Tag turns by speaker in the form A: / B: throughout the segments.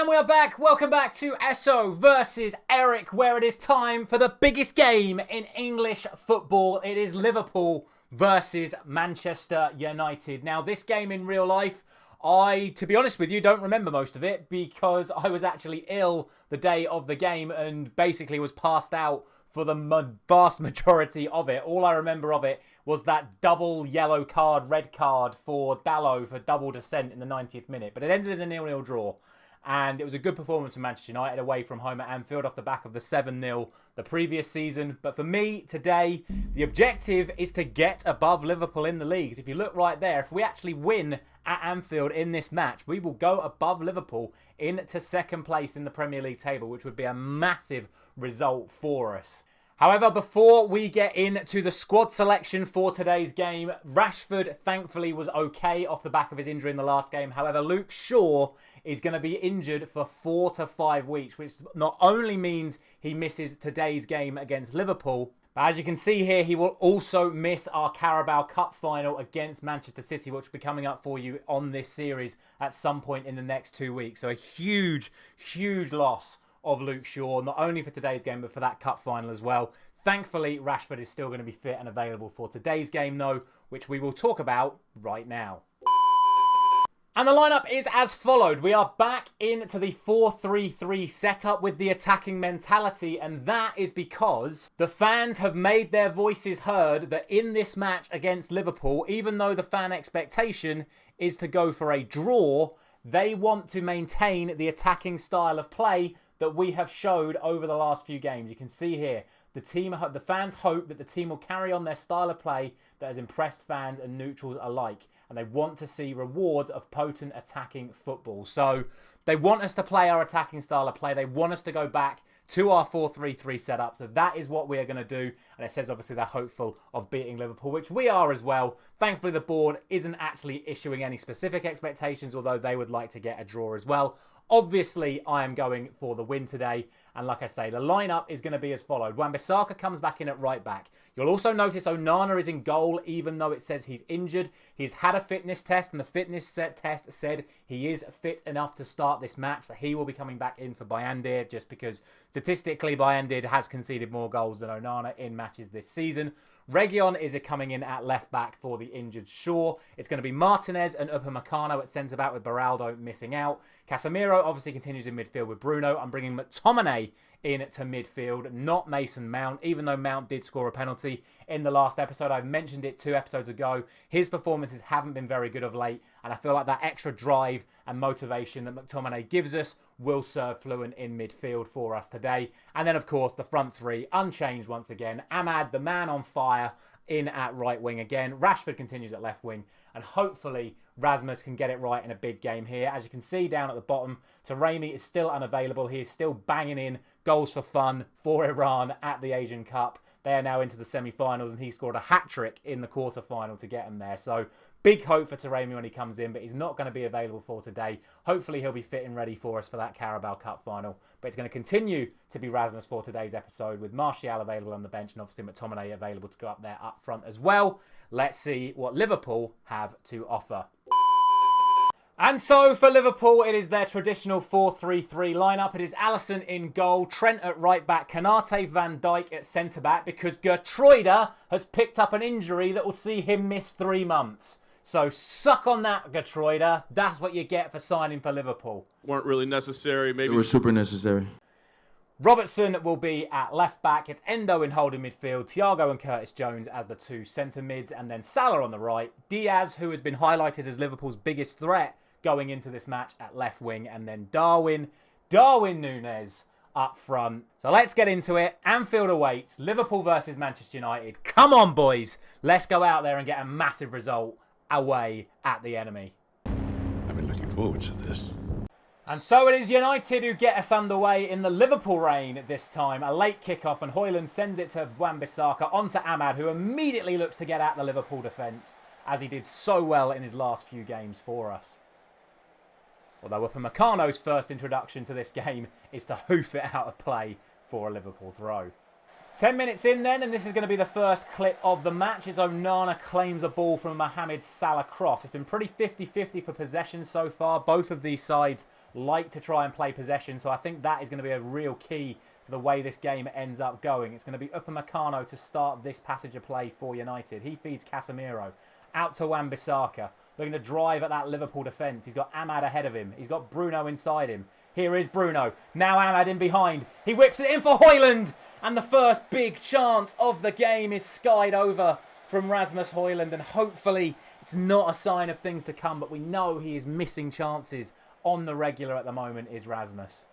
A: And we are back. Welcome back to Esso versus Erik, where it is time for the biggest game in English football. It is Liverpool versus Manchester United. Now, this game in real life, to be honest with you, don't remember most of it because I was actually ill the day of the game and basically was passed out for the vast majority of it. All I remember of it was that double yellow card, red card for Dalot for double descent in the 90th minute. But it ended in a 0-0 draw. And it was a good performance from Manchester United away from home at Anfield off the back of the 7-0 the previous season. But for me, today, the objective is to get above Liverpool in the leagues. If you look right there, if we actually win at Anfield in this match, we will go above Liverpool into second place in the Premier League table, which would be a massive result for us. However, before we get into the squad selection for today's game, Rashford thankfully was okay off the back of his injury in the last game. However, Luke Shaw is going to be injured for 4 to 5 weeks, which not only means he misses today's game against Liverpool, but as you can see here, he will also miss our Carabao Cup final against Manchester City, which will be coming up for you on this series at some point in the next 2 weeks. So a huge, huge loss of Luke Shaw, not only for today's game, but for that cup final as well. Thankfully, Rashford is still going to be fit and available for today's game, though, which we will talk about right now. And the lineup is as followed. We are back into the 4-3-3 setup with the attacking mentality, and that is because the fans have made their voices heard that in this match against Liverpool, even though the fan expectation is to go for a draw, they want to maintain the attacking style of play that we have showed over the last few games. You can see here, the fans hope that the team will carry on their style of play that has impressed fans and neutrals alike. And they want to see rewards of potent attacking football. So they want us to play our attacking style of play. They want us to go back to our 4-3-3 setup. So that is what we are going to do. And it says obviously they're hopeful of beating Liverpool, which we are as well. Thankfully, the board isn't actually issuing any specific expectations, although they would like to get a draw as well. Obviously, I am going for the win today. And like I say, the lineup is going to be as followed. Wan-Bissaka comes back in at right back. You'll also notice Onana is in goal, even though it says he's injured. He's had a fitness test, and the fitness test said he is fit enough to start this match. So he will be coming back in for Bayandir, just because statistically Bayandir has conceded more goals than Onana in matches this season. Reguilon is coming in at left back for the injured Shaw. It's going to be Martinez and Upamecano at centre back with Beraldo missing out. Casemiro obviously continues in midfield with Bruno. I'm bringing McTominay in to midfield, not Mason Mount, even though Mount did score a penalty in the last episode. I've mentioned it 2 episodes ago. His performances haven't been very good of late, and I feel like that extra drive and motivation that McTominay gives us will serve fluent in midfield for us today. And then, of course, the front three, unchanged once again. Ahmad, the man on fire, in at right wing again. Rashford continues at left wing. And hopefully, Rasmus can get it right in a big game here. As you can see down at the bottom, Taremi is still unavailable. He is still banging in goals for fun for Iran at the Asian Cup. They are now into the semi-finals, and he scored a hat-trick in the quarter-final to get them there. So, big hope for Taremi when he comes in, but he's not going to be available for today. Hopefully, he'll be fit and ready for us for that Carabao Cup final. But it's going to continue to be Rasmus for today's episode, with Martial available on the bench and obviously McTominay available to go up there up front as well. Let's see what Liverpool have to offer. And so for Liverpool, it is their traditional 4-3-3 lineup. It is Alisson in goal, Trent at right back, Konate, Van Dijk at centre back, because Gertruida has picked up an injury that will see him miss 3 months. So suck on that, Gertruida. That's what you get for signing for Liverpool.
B: Weren't really necessary. Maybe
C: they were super necessary.
A: Robertson will be at left back. It's Endo in holding midfield. Thiago and Curtis Jones as the 2 centre mids. And then Salah on the right. Diaz, who has been highlighted as Liverpool's biggest threat going into this match, at left wing. And then Darwin Núñez up front. So let's get into it. Anfield awaits. Liverpool versus Manchester United. Come on, boys. Let's go out there and get a massive result away at the enemy.
D: I've been looking forward to this.
A: And so it is United who get us underway in the Liverpool reign this time. A late kickoff, and Højlund sends it to Wan-Bissaka onto Ahmad, who immediately looks to get at the Liverpool defence, as he did so well in his last few games for us. Although Upamecano's first introduction to this game is to hoof it out of play for a Liverpool throw. 10 minutes in then, and this is going to be the first clip of the match as Onana claims a ball from a Mohamed Salah cross. It's been pretty 50-50 for possession so far. Both of these sides like to try and play possession, so I think that is going to be a real key to the way this game ends up going. It's going to be Upamecano to start this passage of play for United. He feeds Casemiro out to Wan-Bissaka, looking to drive at that Liverpool defence. He's got Ahmad ahead of him. He's got Bruno inside him. Here is Bruno. Now Ahmad in behind. He whips it in for Højlund. And the first big chance of the game is skied over from Rasmus Højlund. And hopefully it's not a sign of things to come. But we know he is missing chances on the regular at the moment is Rasmus.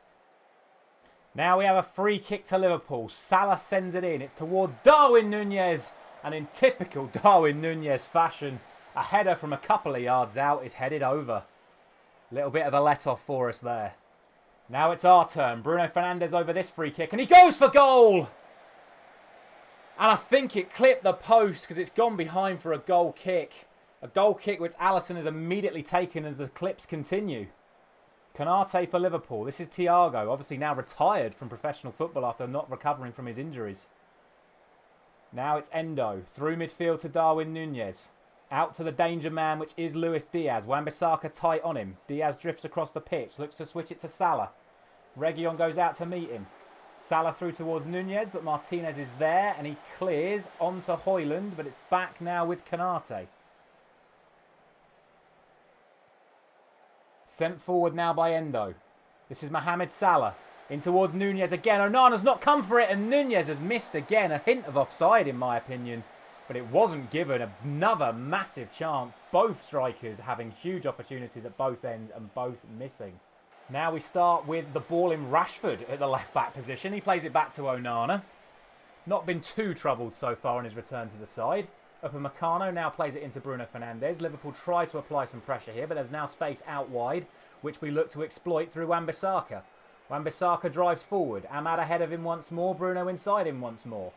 A: Now we have a free kick to Liverpool. Salah sends it in. It's towards Darwin Núñez. And in typical Darwin Núñez fashion, a header from a couple of yards out is headed over. Little bit of a let-off for us there. Now it's our turn. Bruno Fernandes over this free kick. And he goes for goal! And I think it clipped the post because it's gone behind for a goal kick. A goal kick which Alisson has immediately taken as the clips continue. Konate for Liverpool. This is Thiago, obviously now retired from professional football after not recovering from his injuries. Now it's Endo. Through midfield to Darwin Núñez. Out to the danger man, which is Luis Diaz. Wan-Bissaka tight on him. Diaz drifts across the pitch. Looks to switch it to Salah. Reguilon goes out to meet him. Salah through towards Núñez, but Martinez is there. And he clears onto Højlund, but it's back now with Konate. Sent forward now by Endo. This is Mohamed Salah. In towards Núñez again. Onana's not come for it, and Núñez has missed again. A hint of offside, in my opinion. But it wasn't given. Another massive chance. Both strikers having huge opportunities at both ends and both missing. Now we start with the ball in Rashford at the left-back position. He plays it back to Onana. Not been too troubled so far on his return to the side. Upamecano now plays it into Bruno Fernandes. Liverpool try to apply some pressure here, but there's now space out wide, which we look to exploit through Wan-Bissaka. Wan-Bissaka drives forward. Ahmad ahead of him once more. Bruno inside him once more.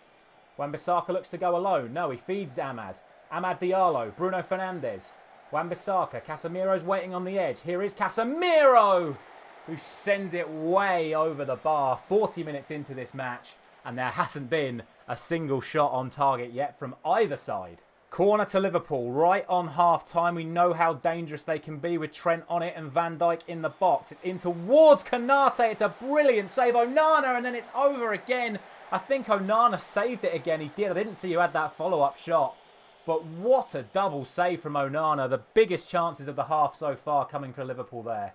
A: Wan-Bissaka looks to go alone. No, he feeds Ahmad. Ahmad Diallo. Bruno Fernandes. Wan-Bissaka. Casemiro's waiting on the edge. Here is Casemiro, who sends it way over the bar. 40 minutes into this match, and there hasn't been a single shot on target yet from either side. Corner to Liverpool, right on half-time. We know how dangerous they can be with Trent on it and Van Dijk in the box. It's in towards Konate. It's a brilliant save. Onana, and then it's over again. I think Onana saved it again. He did. I didn't see who had that follow-up shot. But what a double save from Onana. The biggest chances of the half so far coming for Liverpool there.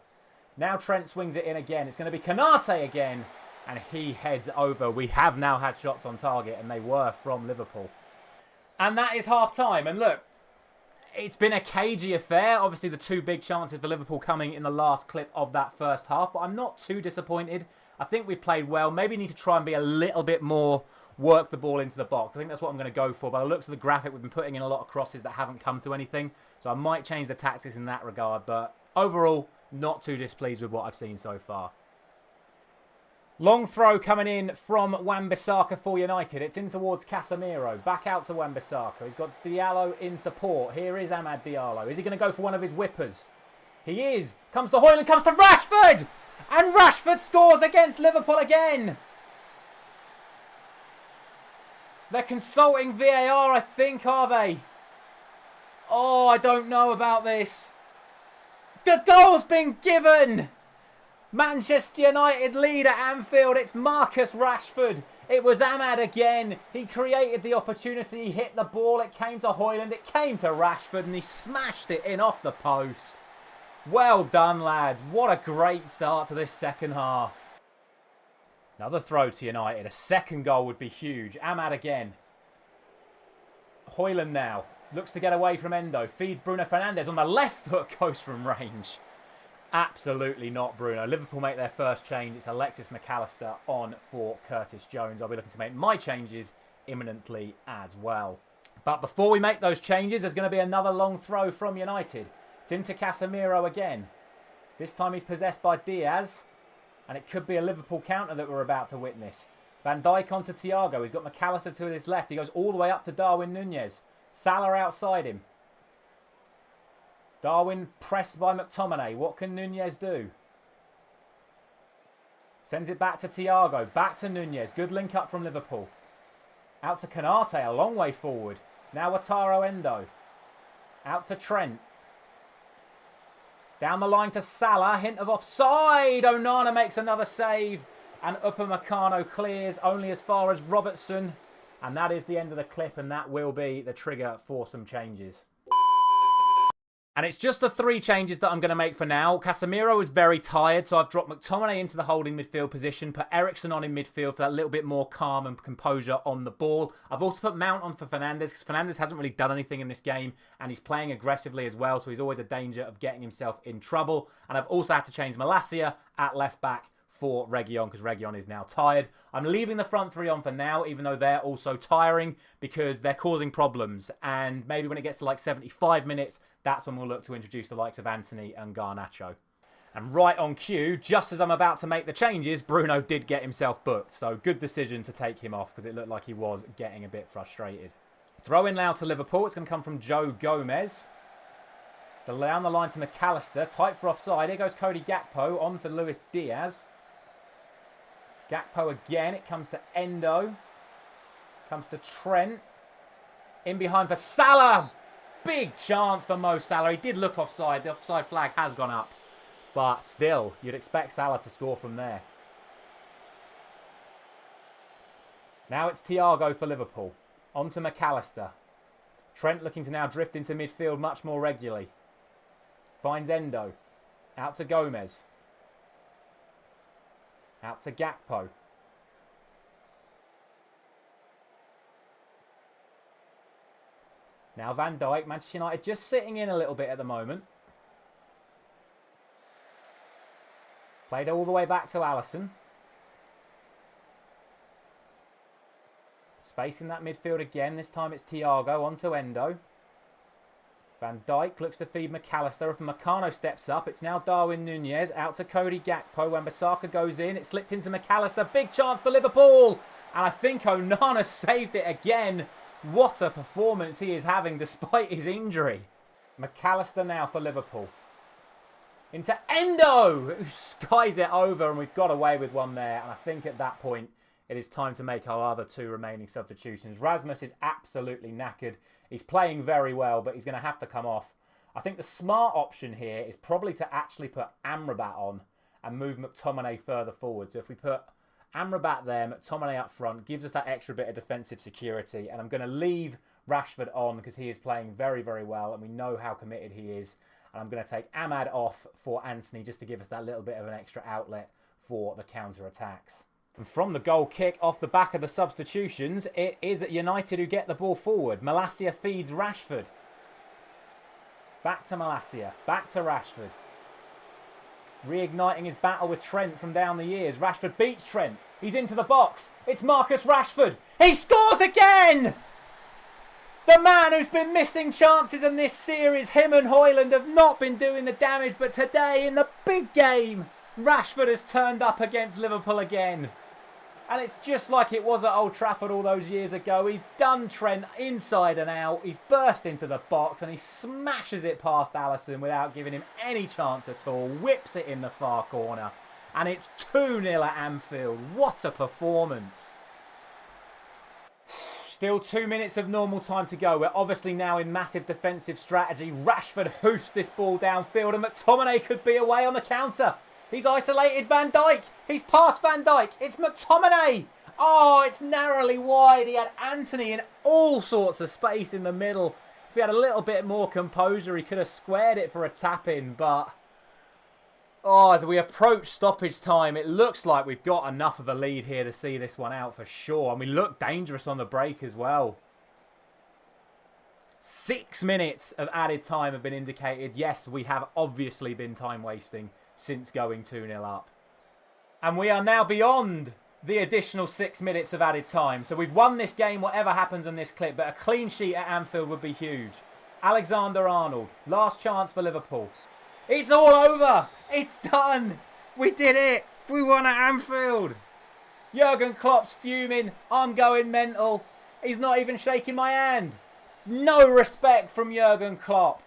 A: Now Trent swings it in again. It's going to be Konate again. And he heads over. We have now had shots on target, and they were from Liverpool. And that is half-time. And look, it's been a cagey affair. Obviously, the two big chances for Liverpool coming in the last clip of that first half. But I'm not too disappointed. I think we've played well. Maybe need to try and be a little bit more, work the ball into the box. I think that's what I'm going to go for. By the looks of the graphic, we've been putting in a lot of crosses that haven't come to anything. So I might change the tactics in that regard. But overall, not too displeased with what I've seen so far. Long throw coming in from Wan-Bissaka for United. It's in towards Casemiro. Back out to Wan-Bissaka. He's got Diallo in support. Here is Ahmad Diallo. Is he going to go for one of his whippers? He is. Comes to Højlund. Comes to Rashford. And Rashford scores against Liverpool again. They're consulting VAR, I think, are they? Oh, I don't know about this. The goal's been given. Manchester United lead at Anfield. It's Marcus Rashford. It was Ahmad again. He created the opportunity. He hit the ball. It came to Højlund. It came to Rashford, and he smashed it in off the post. Well done, lads. What a great start to this second half. Another throw to United. A second goal would be huge. Ahmad again. Højlund now. Looks to get away from Endo. Feeds Bruno Fernandes on the left foot. Goes from range. Absolutely not Bruno. Liverpool make their first change. It's Alexis McAllister on for Curtis Jones. I'll be looking to make my changes imminently as well. But before we make those changes, there's going to be another long throw from United. It's into Casemiro again. This time he's possessed by Diaz. And it could be a Liverpool counter that we're about to witness. Van Dijk onto Thiago. He's got McAllister to his left. He goes all the way up to Darwin Núñez. Salah outside him. Darwin pressed by McTominay. What can Núñez do? Sends it back to Thiago. Back to Núñez. Good link up from Liverpool. Out to Kanate, a long way forward. Now Wataru Endo. Out to Trent. Down the line to Salah. Hint of offside. Onana makes another save. And Upamecano clears only as far as Robertson. And that is the end of the clip. And that will be the trigger for some changes. And it's just the 3 changes that I'm going to make for now. Casemiro is very tired, so I've dropped McTominay into the holding midfield position, put Eriksen on in midfield for that little bit more calm and composure on the ball. I've also put Mount on for Fernandes, because Fernandes hasn't really done anything in this game, and he's playing aggressively as well, so he's always a danger of getting himself in trouble. And I've also had to change Malacia at left back for Reguilon, because Reguilon is now tired. I'm leaving the front 3 on for now, even though they're also tiring, because they're causing problems. And maybe when it gets to like 75 minutes, that's when we'll look to introduce the likes of Anthony and Garnacho. And right on cue, just as I'm about to make the changes, Bruno did get himself booked. So good decision to take him off, because it looked like he was getting a bit frustrated. Throw in now to Liverpool. It's going to come from Joe Gomez. So down the line to McAllister. Tight for offside. Here goes Cody Gakpo. On for Luis Diaz. Gakpo again. It comes to Endo. Comes to Trent. In behind for Salah. Big chance for Mo Salah. He did look offside. The offside flag has gone up. But still, you'd expect Salah to score from there. Now it's Thiago for Liverpool. On to McAllister. Trent looking to now drift into midfield much more regularly. Finds Endo. Out to Gomez. Out to Gakpo. Now Van Dijk, Manchester United just sitting in a little bit at the moment. Played all the way back to Alisson. Space in that midfield again. This time it's Thiago. On to Endo. Van Dijk looks to feed McAllister. Upamecano steps up. It's now Darwin Nunez. Out to Cody Gakpo. When Bissaka goes in, it slipped into McAllister. Big chance for Liverpool. And I think Onana saved it again. What a performance he is having despite his injury. McAllister now for Liverpool. Into Endo, who skies it over, and we've got away with one there. And I think at that point, it is time to make our other 2 remaining substitutions. Rasmus is absolutely knackered. He's playing very well, but he's going to have to come off. I think the smart option here is probably to actually put Amrabat on and move McTominay further forward. So if we put Amrabat there, McTominay up front, gives us that extra bit of defensive security. And I'm going to leave Rashford on because he is playing very, very well, and we know how committed he is. And I'm going to take Ahmad off for Anthony just to give us that little bit of an extra outlet for the counter-attacks. And from the goal kick off the back of the substitutions, it is United who get the ball forward. Malacia feeds Rashford. Back to Malacia. Back to Rashford. Reigniting his battle with Trent from down the years. Rashford beats Trent. He's into the box. It's Marcus Rashford. He scores again! The man who's been missing chances in this series, him and Højlund have not been doing the damage, but today in the big game, Rashford has turned up against Liverpool again. And it's just like it was at Old Trafford all those years ago. He's done Trent inside and out. He's burst into the box and he smashes it past Alisson without giving him any chance at all. Whips it in the far corner. And it's 2-0 at Anfield. What a performance. Still 2 minutes of normal time to go. We're obviously now in massive defensive strategy. Rashford hoofs this ball downfield and McTominay could be away on the counter. He's isolated Van Dijk. He's past Van Dijk. It's McTominay. Oh, it's narrowly wide. He had Anthony in all sorts of space in the middle. If he had a little bit more composure, he could have squared it for a tap-in. But, oh, as we approach stoppage time, it looks like we've got enough of a lead here to see this one out for sure. And we look dangerous on the break as well. 6 minutes of added time have been indicated. Yes, we have obviously been time wasting since going 2-0 up. And we are now beyond the additional 6 minutes of added time. So we've won this game, whatever happens on this clip, but a clean sheet at Anfield would be huge. Alexander-Arnold, last chance for Liverpool. It's all over. It's done. We did it. We won at Anfield. Jurgen Klopp's fuming. I'm going mental. He's not even shaking my hand. No respect from Jurgen Klopp.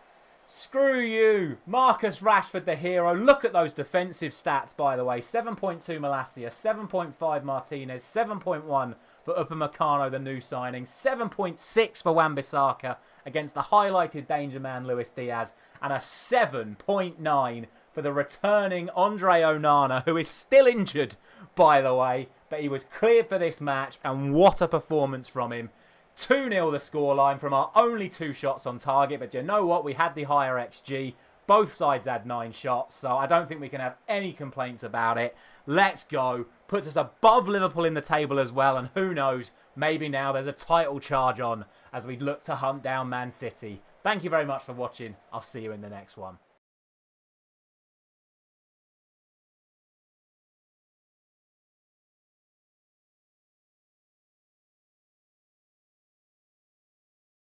A: Screw you. Marcus Rashford, the hero. Look at those defensive stats, by the way. 7.2 Malacia, 7.5 Martinez, 7.1 for Upamecano, the new signing, 7.6 for Wan-Bissaka against the highlighted danger man Luis Diaz, and a 7.9 for the returning Andre Onana, who is still injured, by the way, but he was cleared for this match, and what a performance from him. 2-0 the scoreline from our only 2 shots on target, but you know what? We had the higher XG. Both sides had 9 shots, so I don't think we can have any complaints about it. Let's go. Puts us above Liverpool in the table as well, and who knows, maybe now there's a title charge on as we look to hunt down Man City. Thank you very much for watching. I'll see you in the next one.